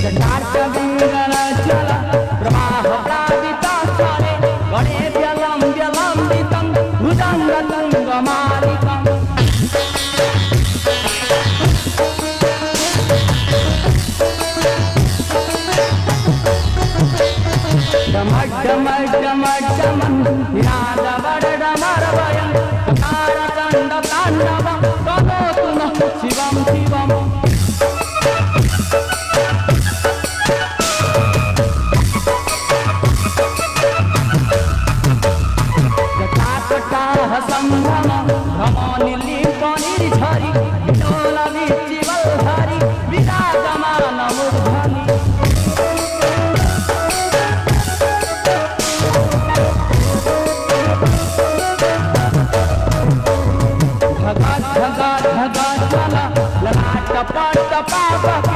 जटार्कविङ्गलज्ज्वल प्रवाहप्लावितस्थले गणे व्यलं व्यलम्बितं भुजङ्गतुङ्गमालिकम् डमड्डमड्डमड्डमं निनादवडडमरवयं तारकण्डताण्डवं करोतु नः शिवं शिवम् जटाकटाः सम्भ्रम भ्रमनिलिम्पनिर्झरि विलोलविच्चिवल्हरि विराजमानमूर्धनि धगा धगा धगा ज्वल ललाटपटपावक